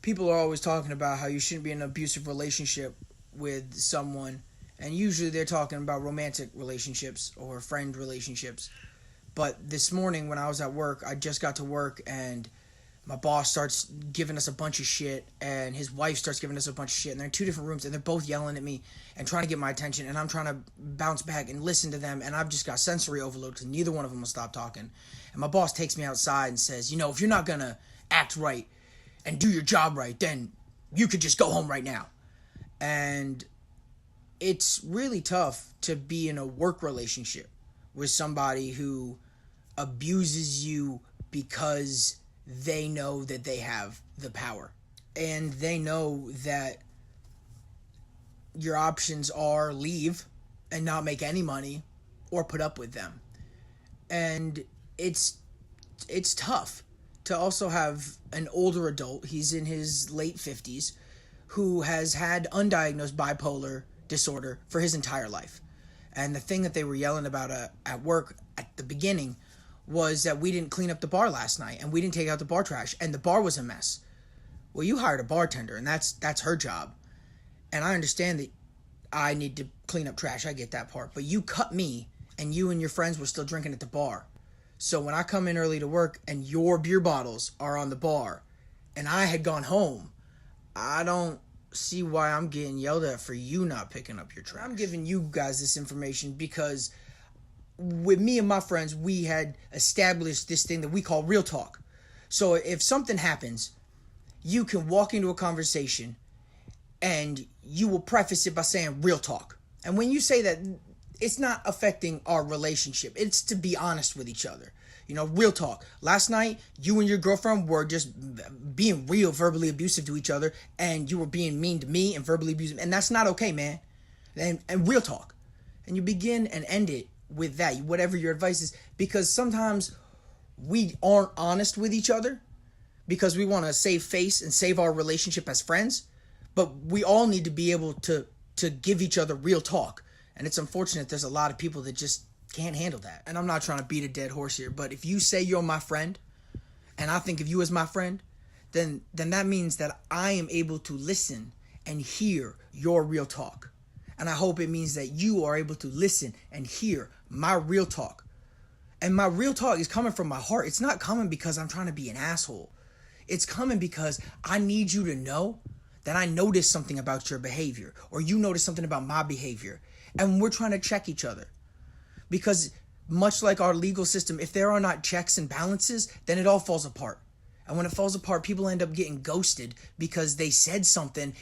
people are always talking about how you shouldn't be in an abusive relationship with someone, and usually they're talking about romantic relationships or friend relationships. But this morning when I was at work, I just got to work, and my boss starts giving us a bunch of shit, and his wife starts giving us a bunch of shit, and they're in two different rooms, and they're both yelling at me and trying to get my attention, and I'm trying to bounce back and listen to them, and I've just got sensory overload because neither one of them will stop talking. And my boss takes me outside and says, if you're not gonna act right and do your job right, then you could just go home right now. And it's really tough to be in a work relationship with somebody who abuses you because they know that they have the power, and they know that your options are leave and not make any money or put up with them. And it's tough to also have an older adult, he's in his late 50s, who has had undiagnosed bipolar disorder for his entire life. And the thing that they were yelling about at work at the beginning was that we didn't clean up the bar last night, and we didn't take out the bar trash, and the bar was a mess. Well, you hired a bartender, and that's her job. And I understand that I need to clean up trash. I get that part. But you cut me, and you and your friends were still drinking at the bar. So when I come in early to work and your beer bottles are on the bar and I had gone home, I don't see why I'm getting yelled at for you not picking up your trash. I'm giving you guys this information because with me and my friends, we had established this thing that we call real talk. So if something happens, you can walk into a conversation and you will preface it by saying real talk. And when you say that, it's not affecting our relationship. It's to be honest with each other. Real talk. Last night, you and your girlfriend were just being real verbally abusive to each other, and you were being mean to me and verbally abusive, and that's not okay, man. And real talk. And you begin and end it with that, whatever your advice is, because sometimes we aren't honest with each other because we want to save face and save our relationship as friends, but we all need to be able to give each other real talk. And it's unfortunate there's a lot of people that just can't handle that. And I'm not trying to beat a dead horse here, but if you say you're my friend and I think of you as my friend, then that means that I am able to listen and hear your real talk. And I hope it means that you are able to listen and hear my real talk. And my real talk is coming from my heart. It's not coming because I'm trying to be an asshole. It's coming because I need you to know that I noticed something about your behavior, or you noticed something about my behavior. And we're trying to check each other. Because much like our legal system, if there are not checks and balances, then it all falls apart. And when it falls apart, people end up getting ghosted because they said something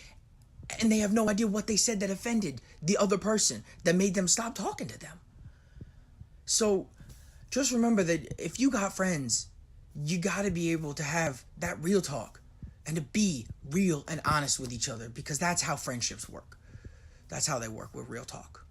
and they have no idea what they said that offended the other person, that made them stop talking to them. So just remember that if you got friends, you got to be able to have that real talk and to be real and honest with each other, because that's how friendships work. That's how they work, with real talk.